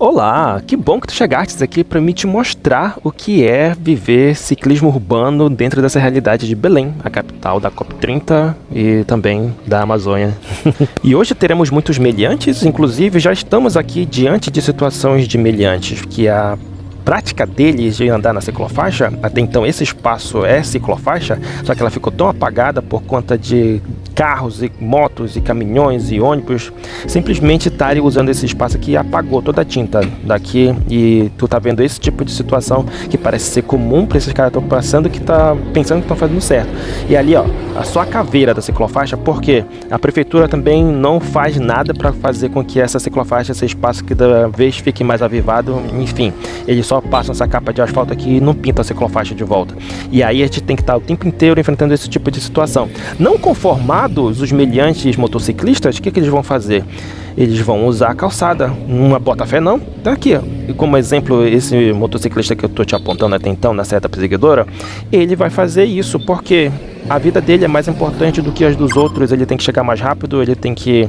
Olá, que bom que tu chegastes aqui para me te mostrar o que é viver ciclismo urbano dentro dessa realidade de Belém, a capital da COP30 e também da Amazônia. E hoje teremos muitos meliantes, inclusive já estamos aqui diante de situações de meliantes, que a prática deles de andar na ciclofaixa, até então esse espaço é ciclofaixa, só que ela ficou tão apagada por conta de carros e motos e caminhões e ônibus simplesmente estarem usando esse espaço aqui e apagou toda a tinta daqui. E tu tá vendo esse tipo de situação que parece ser comum para esses caras que estão passando, que tá pensando que estão fazendo certo. E ali, ó, a sua caveira da ciclofaixa, porque a prefeitura também não faz nada para fazer com que essa ciclofaixa, esse espaço que da vez fique mais avivado, enfim, eles só passam essa capa de asfalto aqui e não pintam a ciclofaixa de volta. E aí a gente tem que estar o tempo inteiro enfrentando esse tipo de situação. Não conformados, os meliantes motociclistas, o que eles vão fazer? Eles vão usar a calçada. Uma bota-fé não. Tá aqui, ó. E como exemplo, esse motociclista que eu tô te apontando até então na seta perseguidora, ele vai fazer isso porque a vida dele é mais importante do que as dos outros. Ele tem que chegar mais rápido, ele tem que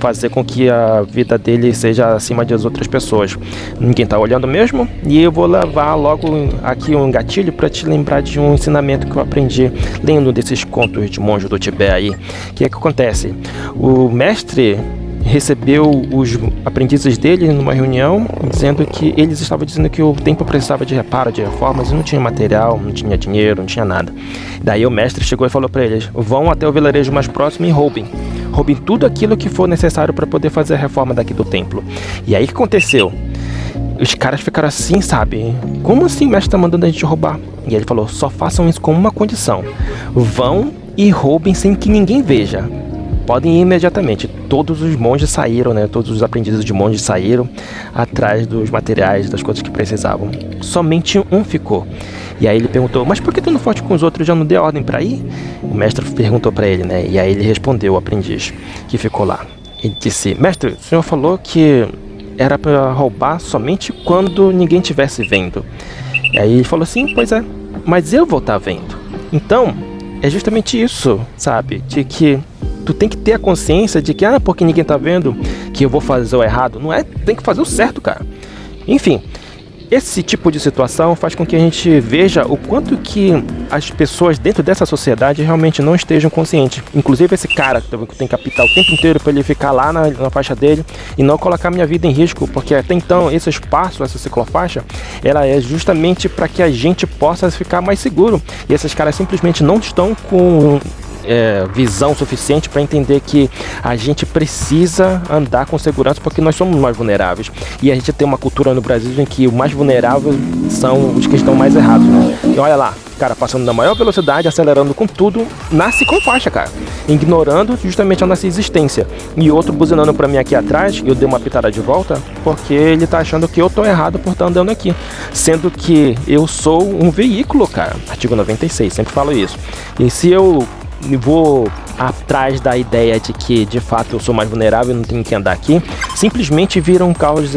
fazer com que a vida dele seja acima das outras pessoas. Ninguém tá olhando mesmo. E eu vou levar logo aqui um gatilho para te lembrar de um ensinamento que eu aprendi lendo desses contos de monge do Tibete aí. O que é que acontece? O mestre recebeu os aprendizes dele numa reunião, eles estavam dizendo que o templo precisava de reparo, de reformas, e não tinha material, não tinha dinheiro, não tinha nada. Daí o mestre chegou e falou para eles: vão até o vilarejo mais próximo e roubem tudo aquilo que for necessário para poder fazer a reforma daqui do templo. E aí o que aconteceu? Os caras ficaram assim, sabe? Como assim o mestre tá mandando a gente roubar? E ele falou: só façam isso com uma condição: vão e roubem sem que ninguém veja. Podem ir imediatamente. Todos os monges saíram, né? Todos os aprendizes de monges saíram atrás dos materiais, das coisas que precisavam. Somente um ficou. E aí ele perguntou: mas por que tu não foste com os outros, já não deu ordem para ir? O mestre perguntou para ele, né? E aí ele respondeu, o aprendiz que ficou lá. Ele disse: mestre, o senhor falou que era para roubar somente quando ninguém estivesse vendo. E aí ele falou assim: pois é, mas eu vou estar vendo. Então, é justamente isso, sabe? De que tu tem que ter a consciência de que, porque ninguém tá vendo, que eu vou fazer o errado. Não é, tem que fazer o certo, cara. Enfim, esse tipo de situação faz com que a gente veja o quanto que as pessoas dentro dessa sociedade realmente não estejam conscientes. Inclusive esse cara que tem que apitar o tempo inteiro para ele ficar lá na faixa dele e não colocar minha vida em risco, porque até então esse espaço, essa ciclofaixa, ela é justamente para que a gente possa ficar mais seguro. E esses caras simplesmente não estão com visão suficiente para entender que a gente precisa andar com segurança, porque nós somos mais vulneráveis. E a gente tem uma cultura no Brasil em que o mais vulnerável são os que estão mais errados, né? E olha lá, cara passando na maior velocidade, acelerando com tudo na ciclofaixa, cara, ignorando justamente a nossa existência. E outro buzinando para mim aqui atrás, eu dei uma pitada de volta porque ele tá achando que eu tô errado por estar andando aqui, sendo que eu sou um veículo, cara. Artigo 96, sempre falo isso. E se eu vou atrás da ideia de que de fato eu sou mais vulnerável e não tenho que andar aqui, simplesmente vira um caos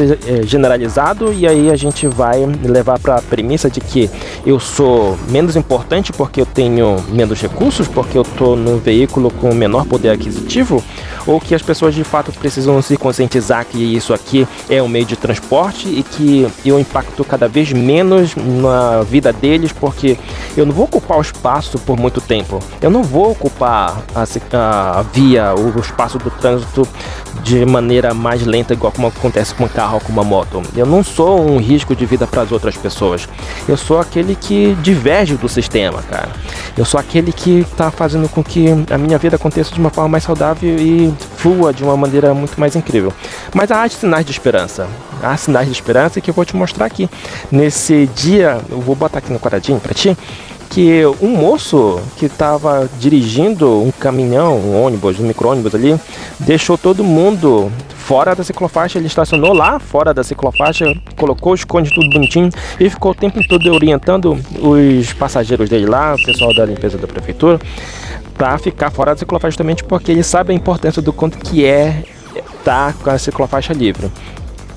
generalizado. E aí a gente vai levar para a premissa de que eu sou menos importante porque eu tenho menos recursos, porque eu tô num veículo com menor poder aquisitivo, ou que as pessoas de fato precisam se conscientizar que isso aqui é um meio de transporte e que eu impacto cada vez menos na vida deles, porque eu não vou ocupar o espaço por muito tempo, eu não vou ocupar a via, o espaço do trânsito de maneira mais lenta, igual como acontece com um carro ou com uma moto. Eu não sou um risco de vida para as outras pessoas. Eu sou aquele que diverge do sistema, cara. Eu sou aquele que está fazendo com que a minha vida aconteça de uma forma mais saudável e flua de uma maneira muito mais incrível. Mas há sinais de esperança. Há sinais de esperança que eu vou te mostrar aqui. Nesse dia, eu vou botar aqui no quadradinho para ti, que um moço que estava dirigindo um caminhão, um ônibus, um micro-ônibus ali, deixou todo mundo fora da ciclofaixa. Ele estacionou lá fora da ciclofaixa, colocou os cones tudo bonitinho e ficou o tempo todo orientando os passageiros dele lá, o pessoal da limpeza da prefeitura, para ficar fora da ciclofaixa, justamente porque ele sabe a importância do quanto que é estar com a ciclofaixa livre.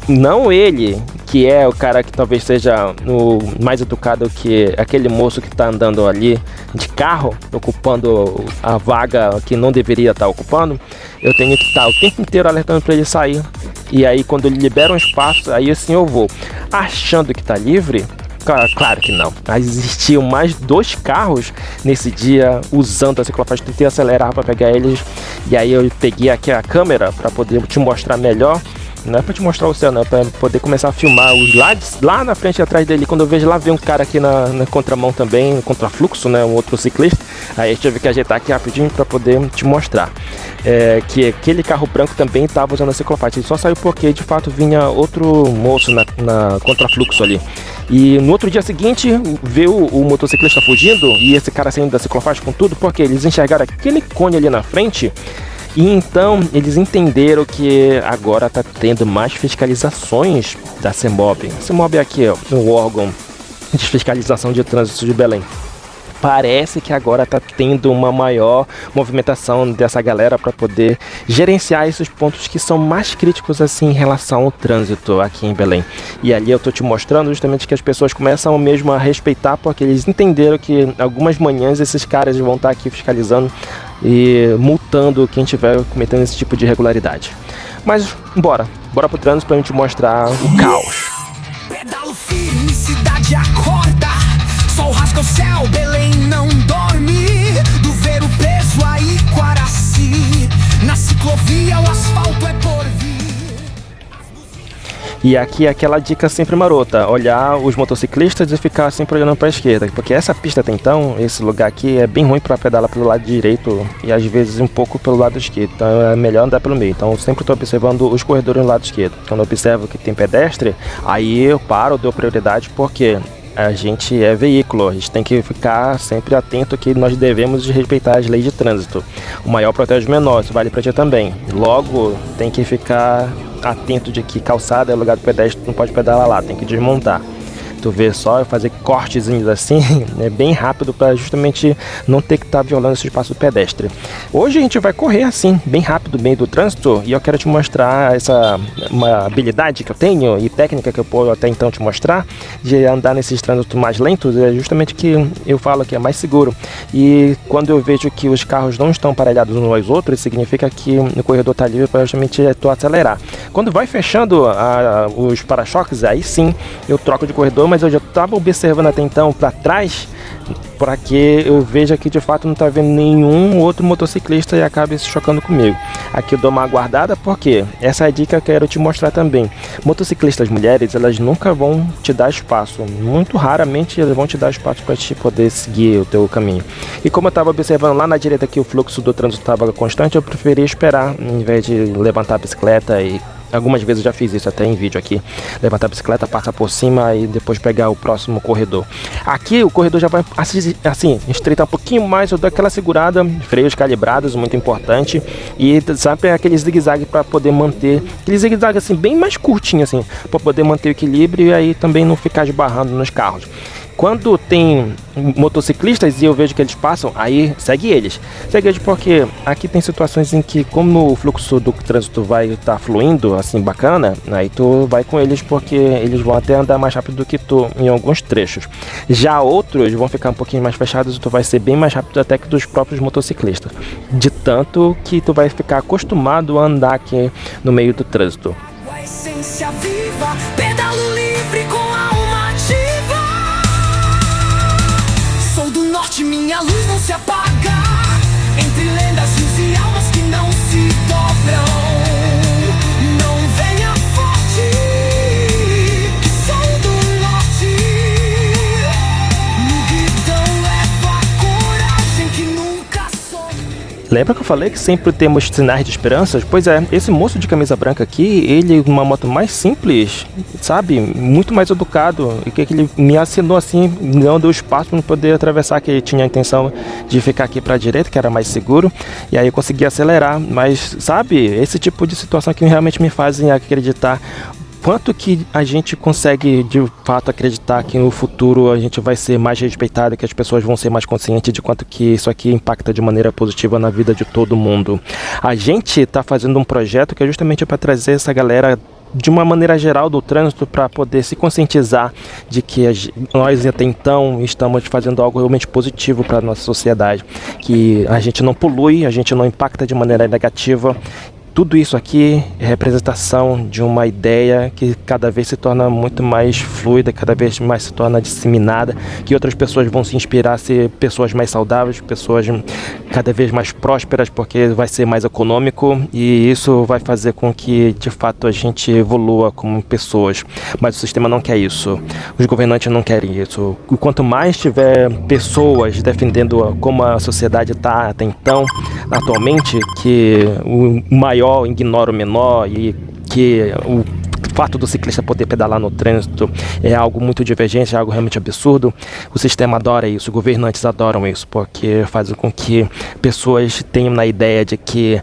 Não ele, que é o cara que talvez seja o mais educado que aquele moço que está andando ali de carro, ocupando a vaga que não deveria estar ocupando. Eu tenho que estar o tempo inteiro alertando para ele sair E aí quando ele libera um espaço, aí assim eu vou. Achando que tá livre, claro que não. Existiam mais 2 carros nesse dia usando a ciclofaixa. Tentei acelerar para pegar eles. E aí eu peguei aqui a câmera para poder te mostrar melhor. Não é para te mostrar o céu, não. É para poder começar a filmar os lados lá na frente e atrás dele. Quando eu vejo lá, vem um cara aqui na contramão também, no contrafluxo, né? Um outro ciclista. Aí eu tive que ajeitar aqui rapidinho para poder te mostrar. Que aquele carro branco também estava usando a ciclofaixa. Ele só saiu porque de fato vinha outro moço na contrafluxo ali. E no outro dia seguinte, veio o motociclista fugindo e esse cara saindo da ciclofaixa com tudo, porque eles enxergaram aquele cone ali na frente. E então eles entenderam que agora está tendo mais fiscalizações da CEMOB. A CEMOB é aqui, ó, o órgão de fiscalização de trânsito de Belém. Parece que agora está tendo uma maior movimentação dessa galera para poder gerenciar esses pontos que são mais críticos assim em relação ao trânsito aqui em Belém. E ali eu estou te mostrando justamente que as pessoas começam mesmo a respeitar, porque eles entenderam que algumas manhãs esses caras vão estar aqui fiscalizando e multando quem estiver cometendo esse tipo de irregularidade. Mas bora pro trânsito para a gente mostrar o caos. Pedalo firme, cidade acorda. Sol rasga o céu, Belém não dorme. Do Ver o Peso a Iquaraci. Na ciclovia o asfalto é por vir. E aqui é aquela dica sempre marota, olhar os motociclistas e ficar sempre olhando para a esquerda, porque essa pista até então, esse lugar aqui é bem ruim para pedalar pelo lado direito e às vezes um pouco pelo lado esquerdo, então é melhor andar pelo meio. Então eu sempre estou observando os corredores no lado esquerdo. Quando eu observo que tem pedestre, aí eu paro, dou prioridade, porque a gente é veículo, a gente tem que ficar sempre atento que nós devemos respeitar as leis de trânsito. O maior protege o menor, isso vale para ti também. Logo, tem que ficar atento de que calçada é lugar do pedestre, não pode pedalar lá, tem que desmontar. Tu vê só, fazer cortezinhos assim, é bem rápido para justamente não ter que estar violando esse espaço do pedestre. Hoje a gente vai correr assim, bem rápido, no meio do trânsito, e eu quero te mostrar uma habilidade que eu tenho e técnica que eu posso até então te mostrar de andar nesses trânsitos mais lentos, é justamente que eu falo que é mais seguro. E quando eu vejo que os carros não estão parelhados uns aos outros, significa que o corredor está livre para justamente tu acelerar. Quando vai fechando os para-choques, aí sim eu troco de corredor, mas eu já estava observando até então para trás, para que eu veja que de fato não está vendo nenhum outro motociclista e acabe se chocando comigo. Aqui eu dou uma aguardada, porque essa é a dica que eu quero te mostrar também. Motociclistas mulheres, elas nunca vão te dar espaço, muito raramente elas vão te dar espaço para te poder seguir o teu caminho. E como eu estava observando lá na direita que o fluxo do trânsito estava constante, eu preferi esperar, em vez de levantar a bicicleta e algumas vezes eu já fiz isso até em vídeo aqui. Levantar a bicicleta, passar por cima e depois pegar o próximo corredor. Aqui o corredor já vai assim, estreitar um pouquinho mais, eu dou aquela segurada, freios calibrados, muito importante. E sabe, aquele zigue-zague para poder manter, aquele zigue-zague assim, bem mais curtinho assim, para poder manter o equilíbrio e aí também não ficar esbarrando nos carros. Quando tem motociclistas e eu vejo que eles passam, aí segue eles. Segue eles porque aqui tem situações em que, como o fluxo do trânsito vai estar fluindo, assim, bacana, aí tu vai com eles porque eles vão até andar mais rápido do que tu em alguns trechos. Já outros vão ficar um pouquinho mais fechados e tu vai ser bem mais rápido até que dos próprios motociclistas. De tanto que tu vai ficar acostumado a andar aqui no meio do trânsito. A essência viva, pedalo livre com a alma ativa. Sou do norte, minha luz não se apaga. Entre lendas, rios e almas que não se dobram. Não venha forte, que sou do norte. No guidão leva a coragem que nunca some. Lembra que eu falei que sempre temos sinais de esperanças? Pois é, esse moço de camisa branca aqui, ele numa moto mais simples, sabe, muito mais educado, e que ele me assinou assim, não deu espaço para poder atravessar, que ele tinha a intenção de ficar aqui para a direita, que era mais seguro, e aí eu consegui acelerar, mas sabe, esse tipo de situação que realmente me fazem acreditar quanto que a gente consegue de fato acreditar que no futuro a gente vai ser mais respeitado, que as pessoas vão ser mais conscientes de quanto que isso aqui impacta de maneira positiva na vida de todo mundo. A gente está fazendo um projeto que é justamente para trazer essa galera de uma maneira geral do trânsito para poder se conscientizar de que nós até então estamos fazendo algo realmente positivo para a nossa sociedade, que a gente não polui, a gente não impacta de maneira negativa, tudo isso aqui é representação de uma ideia que cada vez se torna muito mais fluida, cada vez mais se torna disseminada, que outras pessoas vão se inspirar a ser pessoas mais saudáveis, pessoas cada vez mais prósperas, porque vai ser mais econômico e isso vai fazer com que de fato a gente evolua como pessoas. Mas o sistema não quer isso, os governantes não querem isso. E quanto mais tiver pessoas defendendo como a sociedade está até então, atualmente, que o maior ignora o menor e que o fato do ciclista poder pedalar no trânsito é algo muito divergente, é algo realmente absurdo. O sistema adora isso, os governantes adoram isso, porque faz com que pessoas tenham na ideia de que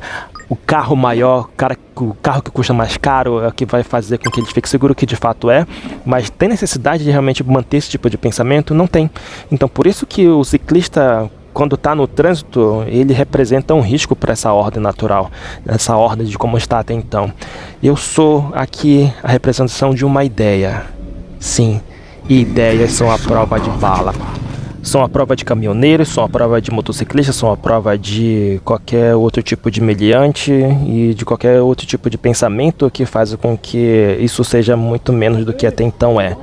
o carro maior, o carro que custa mais caro é o que vai fazer com que ele fique seguro, que de fato é, mas tem necessidade de realmente manter esse tipo de pensamento? Não tem. Então por isso que o ciclista, quando está no trânsito, ele representa um risco para essa ordem natural, essa ordem de como está até então. Eu sou aqui a representação de uma ideia. Sim, ideias são a prova de bala. São a prova de caminhoneiros, são a prova de motociclistas, são a prova de qualquer outro tipo de meliante e de qualquer outro tipo de pensamento que faz com que isso seja muito menos do que até então é.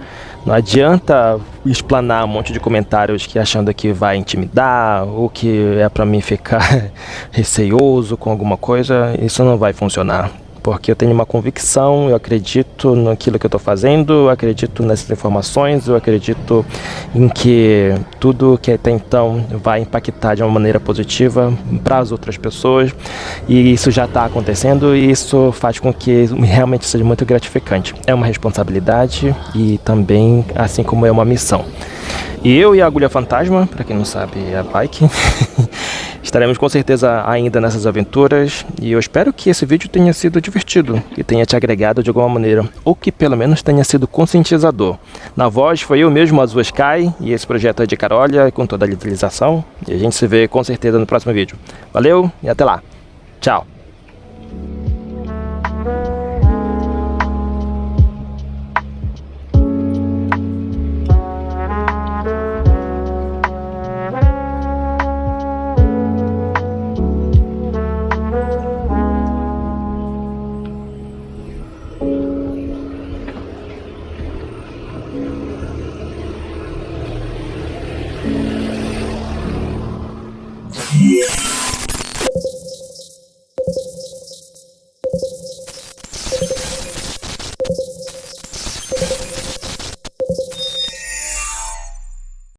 Não adianta explanar um monte de comentários que achando que vai intimidar ou que é para mim ficar receoso com alguma coisa, isso não vai funcionar. Porque eu tenho uma convicção, eu acredito naquilo que eu estou fazendo, eu acredito nessas informações, eu acredito em que tudo que até então vai impactar de uma maneira positiva para as outras pessoas, e isso já está acontecendo e isso faz com que realmente seja muito gratificante. É uma responsabilidade e também, assim como é uma missão. E eu e a Agulha Fantasma, para quem não sabe, é a bike, estaremos com certeza ainda nessas aventuras e eu espero que esse vídeo tenha sido divertido, que tenha te agregado de alguma maneira, ou que pelo menos tenha sido conscientizador. Na voz foi eu mesmo, Azul Sky, e esse projeto é de Carolha, com toda a utilização, e a gente se vê com certeza no próximo vídeo. Valeu e até lá. Tchau. Yeah.